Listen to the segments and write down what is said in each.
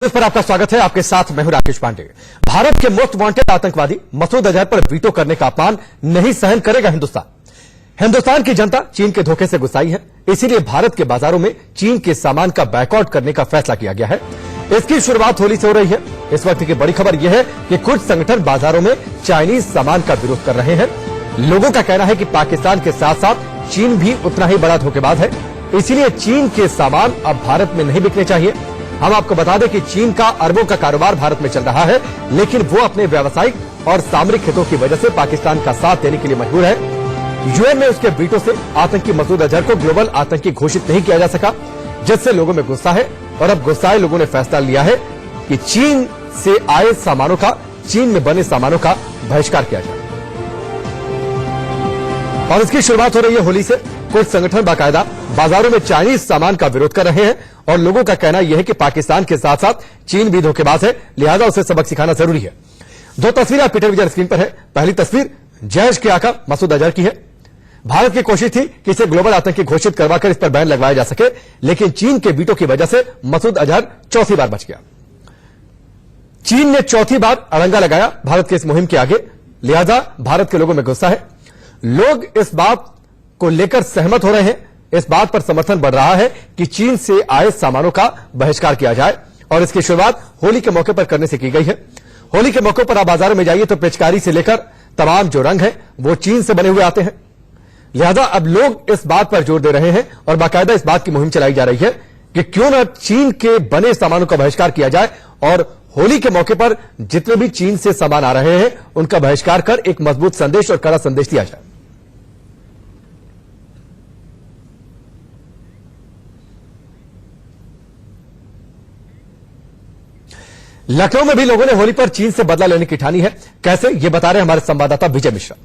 इस पर आपका स्वागत है। आपके साथ मैं हूं राकेश पांडे। भारत के मोस्ट वांटेड आतंकवादी मसूद अजहर पर वीटो करने का अपमान नहीं सहन करेगा हिंदुस्तान की जनता चीन के धोखे से गुस्साई है, इसीलिए भारत के बाजारों में चीन के सामान का बायकॉट करने का फैसला किया गया है। इसकी शुरुआत होली से हो रही है। इस वक्त की बड़ी खबर यह है कि कुछ संगठन बाजारों में चाइनीज सामान का विरोध कर रहे हैं। लोगों का कहना है कि पाकिस्तान के साथ साथ चीन भी उतना ही बड़ा धोखेबाज है, इसीलिए चीन के सामान अब भारत में नहीं बिकने चाहिए। हम आपको बता दें कि चीन का अरबों का कारोबार भारत में चल रहा है, लेकिन वो अपने व्यावसायिक और सामरिक हितों की वजह से पाकिस्तान का साथ देने के लिए मजबूर है। यूएन में उसके वीटो से आतंकी मसूद अजहर को ग्लोबल आतंकी घोषित नहीं किया जा सका, जिससे लोगों में गुस्सा है और अब गुस्साए लोगों ने फैसला लिया है कि चीन से आए सामानों का, चीन में बने सामानों का बहिष्कार किया जाए। और इसकी शुरुआत हो रही है होली से। कुछ संगठन बाकायदा बाजारों में चाइनीज सामान का विरोध कर रहे हैं और लोगों का कहना यह है कि पाकिस्तान के साथ साथ चीन भी धोखेबाज है, लिहाजा उसे सबक सिखाना जरूरी है। दो तस्वीरें आप ट्विटर स्क्रीन पर है। पहली तस्वीर जैश के आका मसूद अजहर की है। भारत की कोशिश थी कि इसे ग्लोबल आतंकी घोषित करवाकर इस पर बैन लगवाया जा सके, लेकिन चीन के वीटो की वजह से मसूद अजहर चौथी बार बच गया। चीन ने चौथी बार अड़ंगा लगाया भारत की इस मुहिम के आगे, लिहाजा भारत के लोगों में गुस्सा है। लोग इस बात को लेकर सहमत हो रहे हैं। इस बात पर समर्थन बढ़ रहा है कि चीन से आए सामानों का बहिष्कार किया जाए और इसकी शुरुआत होली के मौके पर करने से की गई है। होली के मौके पर आप बाजारों में जाइए तो पिचकारी से लेकर तमाम जो रंग हैं वो चीन से बने हुए आते हैं। लिहाजा अब लोग इस बात पर जोर दे रहे हैं और बाकायदा इस बात की मुहिम चलाई जा रही है कि क्यों न चीन के बने सामानों का बहिष्कार किया जाए और होली के मौके पर जितने भी चीन से सामान आ रहे हैं उनका बहिष्कार कर एक मजबूत संदेश और कड़ा संदेश दिया जाए। लखनऊ में भी लोगों ने होली पर चीन से बदला लेने की ठानी है। कैसे, ये बता रहे हमारे संवाददाता विजय मिश्रा।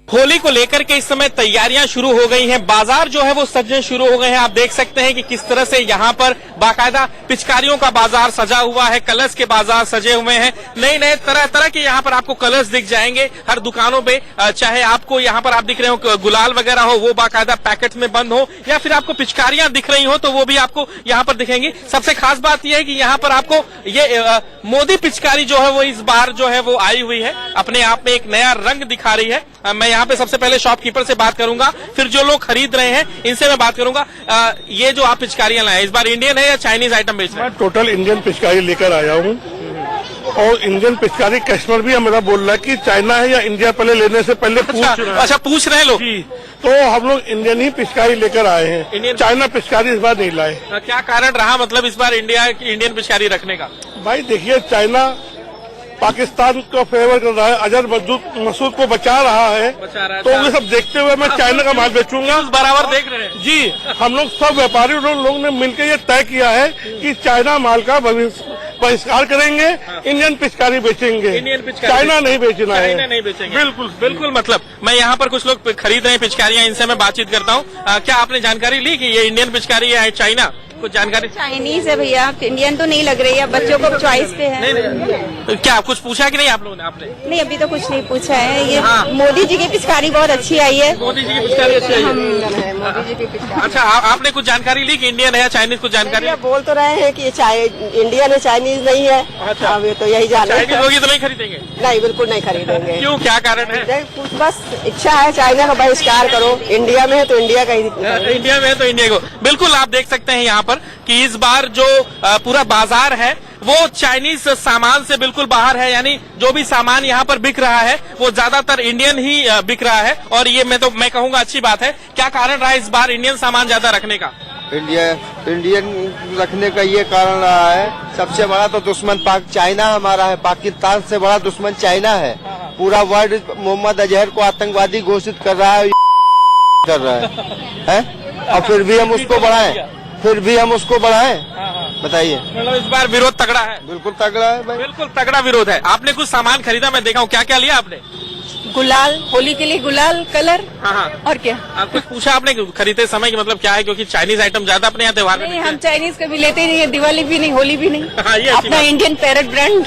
होली को लेकर के इस समय तैयारियां शुरू हो गई हैं। बाजार जो है वो सजने शुरू हो गए हैं। आप देख सकते हैं कि किस तरह से यहाँ पर बाकायदा पिचकारियों का बाजार सजा हुआ है, कलर्स के बाजार सजे हुए हैं। नए नए तरह तरह के यहाँ पर आपको कलर्स दिख जाएंगे हर दुकानों पे। चाहे आपको यहाँ पर आप दिख रहे हो गुलाल वगैरह हो, वो बाकायदा पैकेट में बंद हो, या फिर आपको पिचकारियां दिख रही हो तो वो भी आपको यहाँ पर दिखेंगी। सबसे खास बात यह है कि यहाँ पर आपको ये मोदी पिचकारी जो है वो इस बार जो है वो आई हुई है, अपने आप में एक नया रंग दिखा रही है। मैं यहाँ पे सबसे पहले शॉपकीपर से बात करूंगा, फिर जो लोग खरीद रहे हैं इनसे मैं बात करूंगा। ये जो आप पिचकारियां लाए इस बार इंडियन है या चाइनीज आइटम बेच रहे हैं? मैं टोटल इंडियन पिचकारी लेकर आया हूँ और इंडियन पिचकारी कस्टमर भी मेरा बोल रहा है कि चाइना है या इंडिया, पहले लेने से पहले पूछ रहे हैं लोग। तो हम लोग इंडियन ही पिचकारी लेकर आए हैं, चाइना पिचकारी इस बार नहीं लाए। क्या कारण रहा मतलब इस बार इंडियन पिचकारी रखने का? भाई देखिए, चाइना पाकिस्तान को फेवर कर रहा है, अजहर मसूद को बचा रहा है, तो ये सब देखते हुए मैं चाइना का माल बेचूंगा। बराबर देख रहे हैं जी। हम लोग सब व्यापारी लोग ने मिलकर ये तय किया है कि चाइना माल का बहिष्कार करेंगे, इंडियन पिचकारी बेचेंगे, चाइना नहीं बेचना है। नहीं बेचेंगे। बिल्कुल बिल्कुल। मतलब मैं यहाँ पर कुछ लोग खरीद रहे हैं पिचकारियां, इनसे मैं बातचीत करता हूँ। क्या आपने जानकारी ली कि ये इंडियन पिचकारी है चाइना? कुछ जानकारी? चाइनीज है भैया, इंडियन तो नहीं लग रही है, बच्चों को चॉइस पे है। नहीं। क्या कुछ पूछा कि नहीं आप लोगों ने? आपने नहीं, अभी तो कुछ नहीं पूछा है। ये मोदी जी की पिचकारी बहुत अच्छी आई है। मोदी जी की पिचकारी अच्छी आई है। मोदी जी की पिचकारी। अच्छा, आपने कुछ जानकारी ली कि इंडियन है या चाइनीज? कुछ जानकारी? बोल तो रहे हैं कि इंडियन है, चाइनीज नहीं है। अच्छा, अभी तो यही जाना। चाइनीज होगी तो नहीं खरीदेंगे? नहीं, बिल्कुल नहीं खरीदेंगे। क्यों, क्या कारण है? बस इच्छा है चाइना का बहिष्कार करो, इंडिया में है तो इंडिया का ही। इंडिया में है तो इंडिया को। बिल्कुल, आप देख सकते हैं यहाँ पर कि इस बार जो पूरा बाजार है वो चाइनीज सामान से बिल्कुल बाहर है, यानी जो भी सामान यहाँ पर बिक रहा है वो ज्यादातर इंडियन ही बिक रहा है। और ये मैं कहूँगा अच्छी बात है। क्या कारण रहा इस बार इंडियन सामान ज्यादा रखने का? इंडियन रखने का ये कारण रहा है, सबसे बड़ा तो दुश्मन चाइना हमारा है, पाकिस्तान से बड़ा दुश्मन चाइना है। पूरा वर्ल्ड मोहम्मद अजहर को आतंकवादी घोषित कर रहा है, और फिर भी हम उसको बढ़ाएं, बताइए। मतलब इस बार विरोध तगड़ा है? बिल्कुल तगड़ा है भाई, बिल्कुल तगड़ा विरोध है। आपने कुछ सामान खरीदा, मैं देखा हूँ। क्या क्या लिया आपने? गुलाल, होली के लिए गुलाल कलर। हाँ। और क्या? आप कुछ पूछा आपने खरीदते समय कि मतलब क्या है? क्योंकि चाइनीज आइटम ज्यादा अपने यहाँ त्योहार में। नहीं, हम चाइनीज कभी लेते ही नहीं है, दिवाली भी नहीं, होली भी नहीं। हाँ, ये अपना इंडियन पैरेट ब्रांड।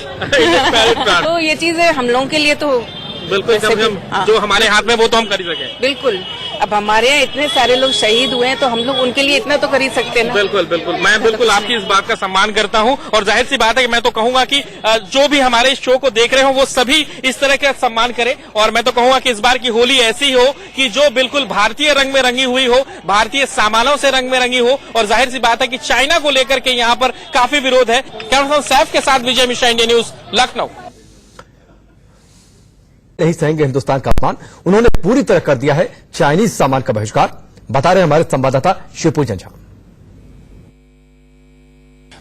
तो ये चीज है हम लोगों के लिए तो बिल्कुल, जैसे कि- हाँ। जो हमारे हाथ में वो तो हम कर ही सके। बिल्कुल, अब हमारे यहाँ इतने सारे लोग शहीद हुए हैं तो हम लोग उनके लिए इतना तो कर ही सकते हैं ना। बिल्कुल बिल्कुल, मैं बिल्कुल आपकी इस बात का सम्मान करता हूं और जाहिर सी बात है कि मैं तो कहूंगा कि जो भी हमारे इस शो को देख रहे हो वो सभी इस तरह का सम्मान करें। और मैं तो कहूंगा कि इस बार की होली ऐसी हो कि जो बिल्कुल भारतीय रंग में रंगी हुई हो, भारतीय सामानों से रंग में रंगी हो। और जाहिर सी बात है कि चाइना को लेकर के यहाँ पर काफी विरोध है। कैमरा सैफ के साथ विजय मिश्रा, इंडिया न्यूज, लखनऊ। नहीं सहेंगे हिंदुस्तान का अपमान, उन्होंने पूरी तरह कर दिया है चाइनीज सामान का बहिष्कार, बता रहे हमारे संवाददाता शिवपूजन झा।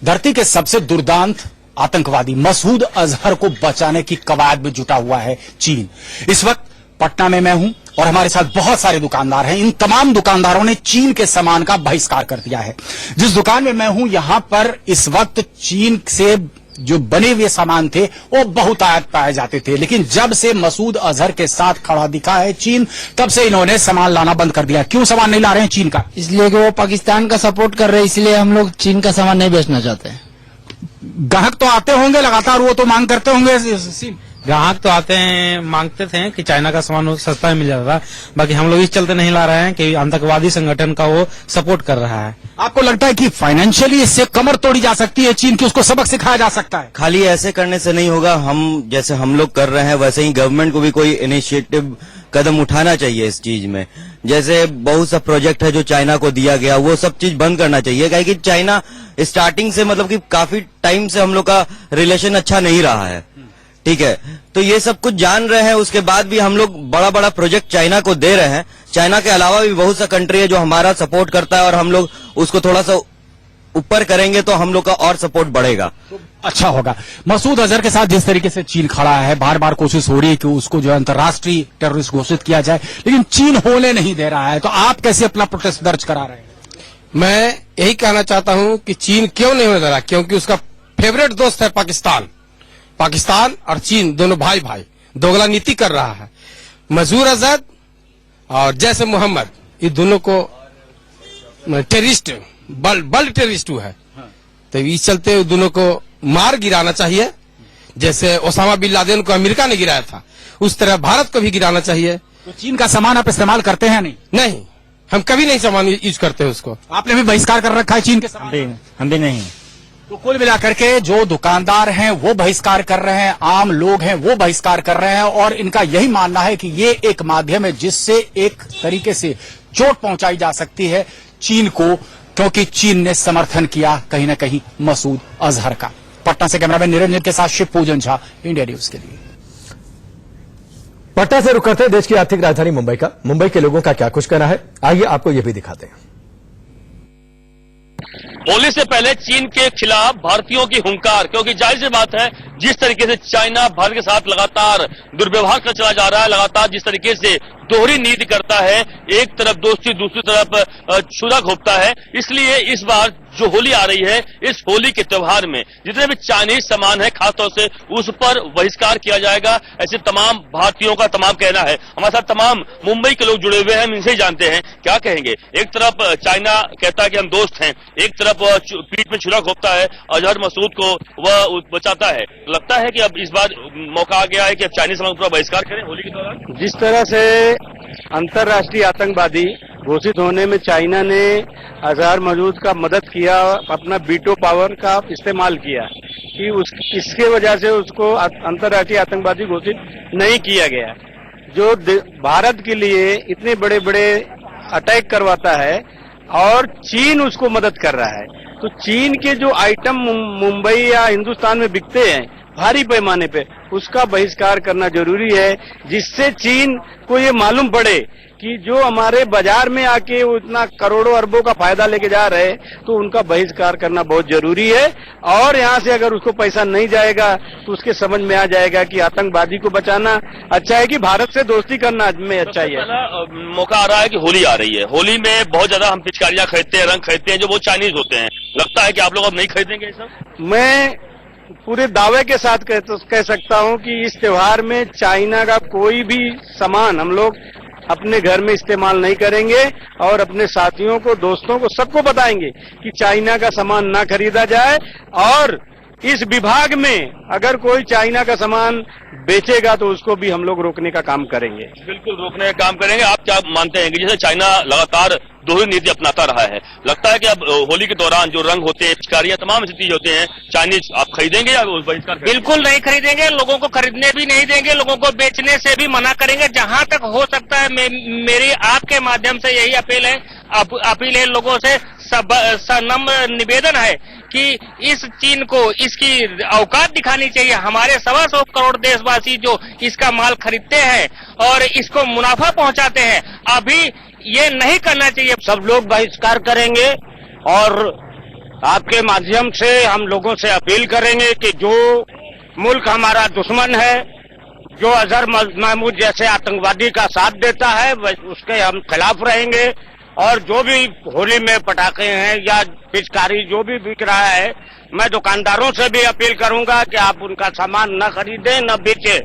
धरती के सबसे दुर्दांत आतंकवादी मसूद अजहर को बचाने की कवायद में जुटा हुआ है चीन। इस वक्त पटना में मैं हूं और हमारे साथ बहुत सारे दुकानदार हैं। इन तमाम दुकानदारों ने चीन के सामान का बहिष्कार कर दिया है। जिस दुकान में मैं हूं यहां पर इस वक्त चीन से जो बने हुए सामान थे वो बहुत आयात पाए जाते थे, लेकिन जब से मसूद अजहर के साथ खड़ा दिखा है चीन, तब से इन्होंने सामान लाना बंद कर दिया। क्यों सामान नहीं ला रहे हैं चीन का? इसलिए कि वो पाकिस्तान का सपोर्ट कर रहे हैं, इसलिए हम लोग चीन का सामान नहीं बेचना चाहते हैं। ग्राहक तो आते होंगे लगातार, वो तो मांग करते होंगे। ग्राहक तो आते हैं, मांगते थे कि चाइना का सामान सस्ता मिल जाता था, बाकी हम लोग इस चलते नहीं ला रहे हैं कि आतंकवादी संगठन का वो सपोर्ट कर रहा है। आपको लगता है कि फाइनेंशियली इससे कमर तोड़ी जा सकती है चीन की, उसको सबक सिखाया जा सकता है? खाली ऐसे करने से नहीं होगा। हम जैसे हम लोग कर रहे हैं वैसे ही गवर्नमेंट को भी कोई इनिशिएटिव कदम उठाना चाहिए इस चीज में। जैसे बहुत सा प्रोजेक्ट है जो चाइना को दिया गया, वो सब चीज बंद करना चाहिए, क्योंकि चाइना स्टार्टिंग से मतलब कि काफी टाइम से हम लोग का रिलेशन अच्छा नहीं रहा है, ठीक है। तो ये सब कुछ जान रहे हैं, उसके बाद भी हम लोग बड़ा बड़ा प्रोजेक्ट चाइना को दे रहे हैं। चाइना के अलावा भी बहुत सा कंट्री है जो हमारा सपोर्ट करता है और हम लोग उसको थोड़ा सा ऊपर करेंगे तो हम लोग का और सपोर्ट बढ़ेगा, तो अच्छा होगा। मसूद अजहर के साथ जिस तरीके से चीन खड़ा है, बार बार कोशिश हो रही है कि उसको जो है अंतर्राष्ट्रीय टेररिस्ट घोषित किया जाए, लेकिन चीन होने नहीं दे रहा है। तो आप कैसे अपना प्रोटेस्ट दर्ज करा रहे हैं? मैं यही कहना चाहता हूं कि चीन क्यों नहीं होने दे रहा, क्योंकि उसका फेवरेट दोस्त है पाकिस्तान। पाकिस्तान और चीन दोनों भाई भाई दोगला नीति कर रहा है। मसूद अजहर और जैसे मोहम्मद, ये दोनों को टेररिस्ट बल्ड टेररिस्ट है। तो इस चलते दोनों को मार गिराना चाहिए। जैसे ओसामा बिन लादेन को अमेरिका ने गिराया था, उस तरह भारत को भी गिराना चाहिए। तो चीन का सामान आप इस्तेमाल करते हैं? नहीं, हम कभी नहीं सामान यूज करते हैं उसको। आपने भी बहिष्कार कर रखा है चीन के सामान? हम भी नहीं। तो कुल मिलाकर के जो दुकानदार हैं वो बहिष्कार कर रहे हैं, आम लोग हैं वो बहिष्कार कर रहे हैं, और इनका यही मानना है कि ये एक माध्यम है जिससे एक तरीके से चोट पहुंचाई जा सकती है चीन को, क्योंकि चीन ने समर्थन किया कहीं न कहीं मसूद अजहर का। पटना से कैमरामैन निरंजन के साथ शिवपूजन झा, इंडिया न्यूज के लिए। पटना से रुक करते हैं देश की आर्थिक राजधानी मुंबई का। मुंबई के लोगों का क्या कुछ कहना है, आइए आपको यह भी दिखाते हैं। होली से पहले चीन के खिलाफ भारतीयों की हुंकार, क्योंकि जाहिर सी बात है जिस तरीके से चाइना भारत के साथ लगातार दुर्व्यवहार कर चला जा रहा है, लगातार जिस तरीके से दोहरी नीति करता है, एक तरफ दोस्ती दूसरी तरफ छुरा घोपता है, इसलिए इस बार जो होली आ रही है, इस होली के त्योहार में जितने भी चाइनीज सामान है खासतौर से उस पर बहिष्कार किया जाएगा, ऐसे तमाम भारतीयों का तमाम कहना है। हमारे साथ तमाम मुंबई के लोग जुड़े हुए हैं, हम इनसे ही जानते हैं क्या कहेंगे। एक तरफ चाइना कहता है कि हम दोस्त हैं, एक तरफ पीठ में छुरा घोपता है, अजहर मसूद को वह बचाता है। लगता है कि अब इस बार मौका आ गया है कि अब चाइनीज सामान पर बहिष्कार करें होली के दौरान। जिस तरह से अंतर्राष्ट्रीय आतंकवादी घोषित होने में चाइना ने अजहर मसूद का मदद किया, अपना वीटो पावर का इस्तेमाल किया कि इसके वजह से उसको अंतर्राष्ट्रीय आतंकवादी घोषित नहीं किया गया, जो भारत के लिए इतने बड़े बड़े अटैक करवाता है और चीन उसको मदद कर रहा है। तो चीन के जो आइटम मुंबई या हिंदुस्तान में बिकते हैं भारी पैमाने पे, उसका बहिष्कार करना जरूरी है, जिससे चीन को ये मालूम पड़े कि जो हमारे बाजार में आके वो इतना करोड़ों अरबों का फायदा लेके जा रहे हैं, तो उनका बहिष्कार करना बहुत जरूरी है। और यहाँ से अगर उसको पैसा नहीं जाएगा तो उसके समझ में आ जाएगा कि आतंकवादी को बचाना अच्छा है कि भारत से दोस्ती करना में अच्छा ही है। मौका आ रहा है कि होली आ रही है, होली में बहुत ज्यादा हम पिचकारियां खरीदते हैं, रंग खरीदते हैं जो वो चाइनीज होते हैं। लगता है कि आप लोग अब नहीं खरीदेंगे सब? मैं पूरे दावे के साथ कह सकता हूँ कि इस त्योहार में चाइना का कोई भी सामान हम लोग अपने घर में इस्तेमाल नहीं करेंगे और अपने साथियों को, दोस्तों को, सबको बताएंगे कि चाइना का सामान ना खरीदा जाए और इस विभाग में अगर कोई चाइना का सामान बेचेगा तो उसको भी हम लोग रोकने का काम करेंगे। बिल्कुल रोकने का काम करेंगे। आप क्या मानते हैं कि जैसे चाइना लगातार दोहरी नीति अपनाता रहा है, लगता है कि अब होली के दौरान जो रंग होते हैं, पिचकारियां, तमाम चीजें होते हैं, चाइनीज आप खरीदेंगे या बहिष्कार? बिल्कुल नहीं खरीदेंगे, लोगों को खरीदने भी नहीं देंगे, लोगों को बेचने से भी मना करेंगे। जहां तक हो सकता है मेरी आपके माध्यम से यही अपील है लोगों से, सनम्र निवेदन है कि इस चीन को इसकी औकात दिखानी चाहिए। हमारे 125 करोड़ देशवासी जो इसका माल खरीदते हैं और इसको मुनाफा पहुंचाते हैं, अभी ये नहीं करना चाहिए। सब लोग बहिष्कार करेंगे और आपके माध्यम से हम लोगों से अपील करेंगे कि जो मुल्क हमारा दुश्मन है, जो अजहर महमूद जैसे आतंकवादी का साथ देता है, उसके हम खिलाफ रहेंगे। और जो भी होली में पटाखे हैं या पिचकारी जो भी बिक रहा है, मैं दुकानदारों से भी अपील करूंगा कि आप उनका सामान न खरीदें न बेचें।